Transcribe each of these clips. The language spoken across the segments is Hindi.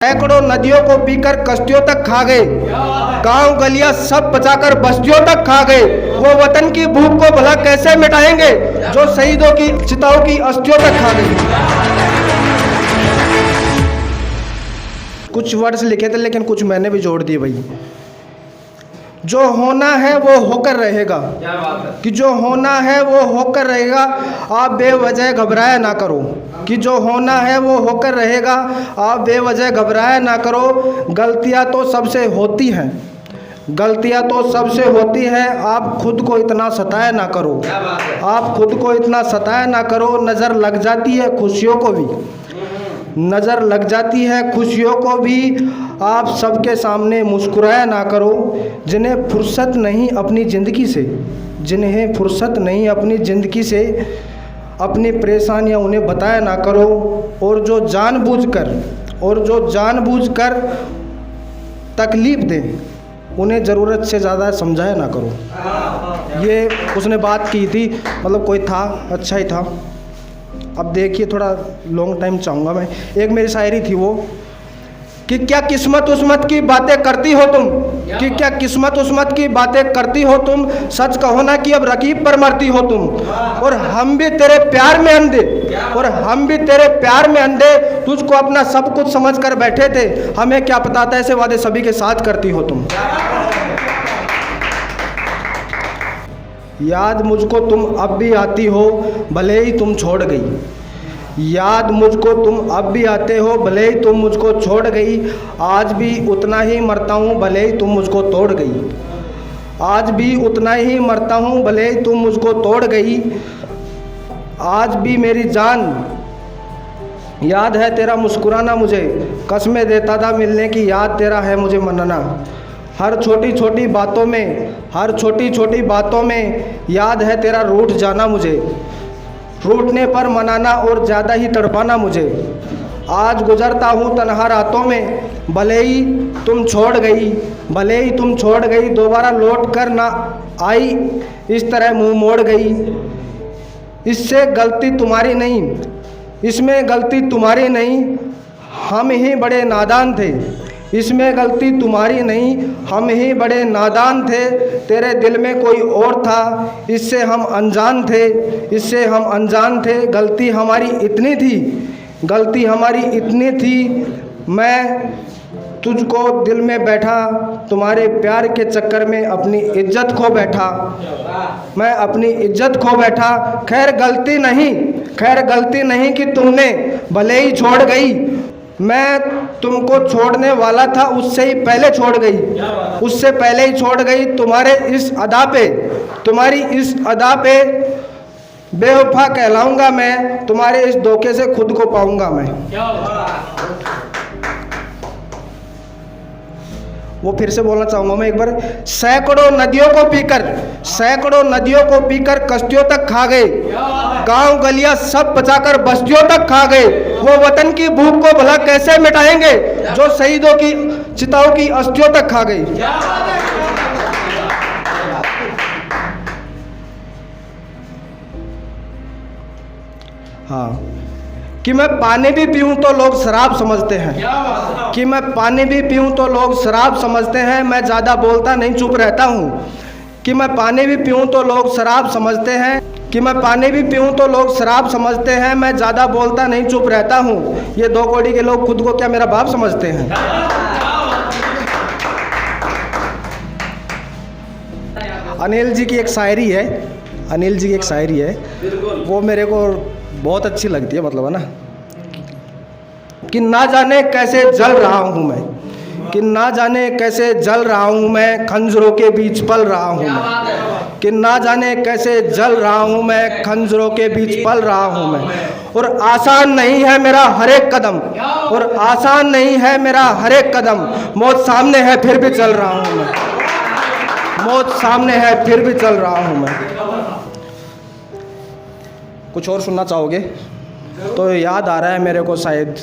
सैकड़ों नदियों को पीकर कश्तियों तक खा गए, गांव गलियां सब बचाकर बस्तियों तक खा गए। वो वतन की भूख को भला कैसे मिटाएंगे जो शहीदों की चिताओं की अस्थियों तक खा गए। कुछ वर्ड्स लिखे थे लेकिन कुछ मैंने भी जोड़ दिए भाई। जो होना है वो होकर रहेगा, कि जो होना है वो होकर रहेगा। आप बेवजह घबराया ना करो, कि जो होना है वो होकर रहेगा। आप बेवजह घबराया ना करो। गलतियां तो सबसे होती हैं, गलतियां तो सबसे होती हैं। आप खुद को इतना सताया ना करो, आप खुद को इतना सताया ना करो। नज़र लग जाती है खुशियों को भी, नज़र लग जाती है खुशियों को भी। आप सबके सामने मुस्कुराया ना करो। जिन्हें फुर्सत नहीं अपनी ज़िंदगी से, जिन्हें फुर्सत नहीं अपनी ज़िंदगी से, अपनी परेशानियां उन्हें बताया ना करो। और जो जानबूझकर तकलीफ़ दें उन्हें ज़रूरत से ज़्यादा समझाया ना करो। ये उसने बात की थी, मतलब कोई था अच्छा ही था। अब देखिए थोड़ा लॉन्ग टाइम चाहूँगा मैं। एक मेरी शायरी थी वो, कि क्या किस्मत उस्मत की बातें करती हो तुम, कि क्या किस्मत उस्मत की बातें करती हो तुम। सच कहो ना कि अब रकीब पर मरती हो तुम। और हम भी तेरे प्यार में अंधे, और हम भी तेरे प्यार में अंधे। तुझको अपना सब कुछ समझ कर बैठे थे, हमें क्या पता था ऐसे वादे सभी के साथ करती हो तुम। याद मुझको तुम अब भी आती हो भले ही तुम छोड़ गई, याद मुझको तुम अब भी आते हो भले ही तुम मुझको छोड़ गई। आज भी उतना ही मरता हूँ भले ही तुम मुझको तोड़ गई, आज भी उतना ही मरता हूँ भले ही तुम मुझको तोड़ गई। आज भी मेरी जान याद है तेरा मुस्कुराना मुझे, कसमें देता था मिलने की, याद तेरा है मुझे मनना। हर छोटी छोटी बातों में, हर छोटी छोटी बातों में याद है तेरा रूठ जाना मुझे, रूठने पर मनाना और ज़्यादा ही तड़पाना मुझे। आज गुजरता हूँ तन्हा रातों में भले ही तुम छोड़ गई, भले ही तुम छोड़ गई। दोबारा लौट कर ना आई इस तरह मुंह मोड़ गई। इससे गलती तुम्हारी नहीं, इसमें गलती तुम्हारी नहीं, हम ही बड़े नादान थे। इसमें गलती तुम्हारी नहीं, हम ही बड़े नादान थे। तेरे दिल में कोई और था, इससे हम अनजान थे, इससे हम अनजान थे। गलती हमारी इतनी थी, गलती हमारी इतनी थी। मैं तुझको दिल में बैठा, तुम्हारे प्यार के चक्कर में अपनी इज्जत खो बैठा, मैं अपनी इज्जत खो बैठा। खैर गलती नहीं, खैर गलती नहीं कि तुमने भले ही छोड़ गई। मैं तुमको छोड़ने वाला था, उससे ही पहले छोड़ गई, उससे पहले ही छोड़ गई। तुम्हारे इस अदा पे, तुम्हारी इस अदा पे बेवफा कहलाऊंगा मैं, तुम्हारे इस धोखे से खुद को पाऊंगा मैं। वो फिर से बोलना चाहूँगा मैं एक बार। सैकड़ों नदियों को पीकर, सैकड़ों नदियों को पीकर कश्तियों तक खा गए, गांव गलियां सब बचाकर बस्तियों तक खा गए। वो वतन की भूख को भला कैसे मिटाएंगे जो शहीदों की चिताओं की अस्थियों तक खा गए। हाँ, कि मैं पानी भी पीऊं तो लोग शराब समझते हैं, कि मैं पानी भी पीऊं तो लोग शराब समझते हैं। मैं ज़्यादा बोलता नहीं चुप रहता हूँ, कि मैं पानी भी पीऊं तो लोग शराब समझते हैं, कि मैं पानी भी पीऊं तो लोग शराब समझते हैं। मैं ज़्यादा बोलता नहीं चुप रहता हूँ। ये 2 कौड़ी के लोग खुद को क्या मेरा बाप समझते हैं। अनिल जी की एक शायरी है, अनिल जी की एक शायरी है, वो मेरे को बहुत अच्छी लगती है, मतलब है ना, कि ना जाने कैसे जल रहा हूँ मैं, कि ना जाने कैसे जल रहा हूँ मैं, खंजरों के बीच पल रहा हूँ मैं, कि ना जाने कैसे जल रहा हूँ मैं, खंजरों के बीच पल रहा हूँ मैं। और आसान नहीं है मेरा हर एक कदम, और आसान नहीं है मेरा हर एक कदम। मौत सामने है फिर भी चल रहा हूँ मैं, मौत सामने है फिर भी चल रहा हूँ मैं। कुछ और सुनना चाहोगे तो याद आ रहा है मेरे को, शायद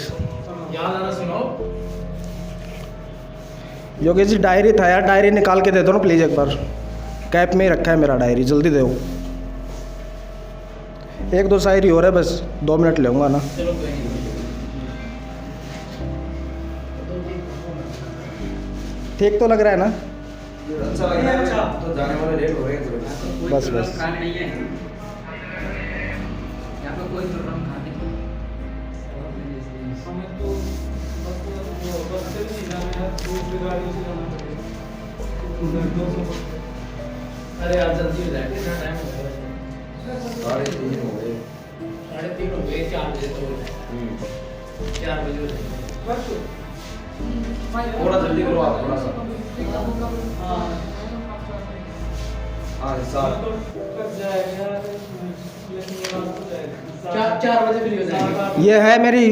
योगेश जी डायरी था यार, डायरी निकाल के दे दो ना प्लीज़ एक बार। कैप में ही रखा है मेरा डायरी, जल्दी दो। 1-2 शायरी हो रहा है बस, 2 मिनट लूँगा ना। ठीक तो लग रहा है ना? अच्छा लग रहा है। तो जाने वाले लेट हो रहे हैं थोड़े। बस बस नहीं है यहाँ पे कोई तुरंत खाने की समय तो बस से नहीं जाना है, दूसरी गाड़ियों से जाना पड़ेगा। अरे यार जल्दी हो जाए, कितना टाइम हो गया? 3:30 हो गए। 3:30 हो गए, 4 बजे तो 4 बजे हो जाएंगे। थोड़ा जल्दी करो आप, थोड़ा सा। हाँ हिसाब। तो कब जाएगा, लेकिन रात को जाएगा। 4 बजे फ्री हो जाएंगे। ये है मेरी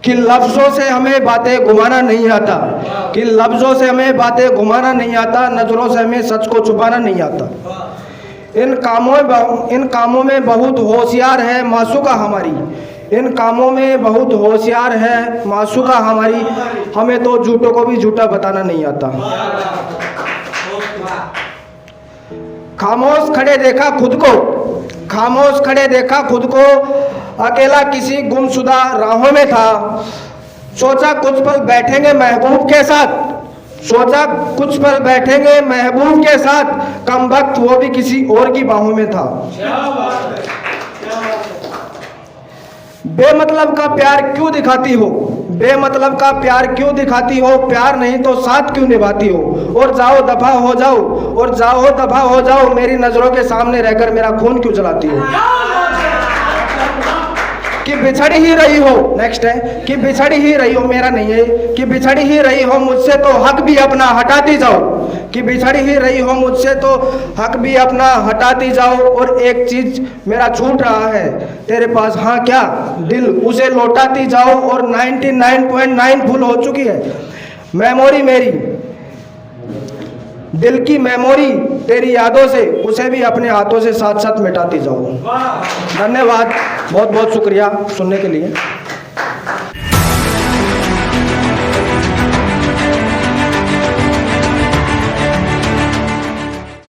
कि लफ्ज़ों से हमें बातें घुमाना नहीं आता, कि लफ्ज़ों से हमें बातें घुमाना नहीं आता, नज़रों से हमें सच को छुपाना नहीं आता। इन कामों में बहुत होशियार है मासूका हमारी, इन कामों में बहुत होशियार है मासूका हमारी, हमें तो झूठों को भी झूठा बताना नहीं आता। खामोश खड़े देखा खुद को, खामोश खड़े देखा खुद को, अकेला किसी गुमशुदा राहों में था। सोचा कुछ पल बैठेंगे महबूब के साथ, सोचा कुछ पल बैठेंगे महबूब के साथ, कम वक्त वो भी किसी और की बाहों में था। बेमतलब का प्यार क्यों दिखाती हो, बेमतलब का प्यार क्यों दिखाती हो, प्यार नहीं तो साथ क्यों निभाती हो। और जाओ दफा हो जाओ, और जाओ दफा हो जाओ, मेरी नजरों के सामने रहकर मेरा खून क्यों जलाती हो। कि बिछड़ी ही रही हो, नेक्स्ट है कि बिछड़ी ही रही हो, मेरा नहीं है, कि बिछड़ी ही रही हो मुझसे तो हक भी अपना हटाती जाओ, कि बिछड़ी ही रही हो मुझसे तो हक भी अपना हटाती जाओ। और एक चीज मेरा छूट रहा है तेरे पास, हाँ क्या, दिल उसे लौटाती जाओ। और 99.9 फुल हो चुकी है मेमोरी मेरी, दिल की मेमोरी तेरी यादों से, उसे भी अपने हाथों से साथ साथ मिटाती जाओ। धन्यवाद, बहुत बहुत शुक्रिया सुनने के लिए।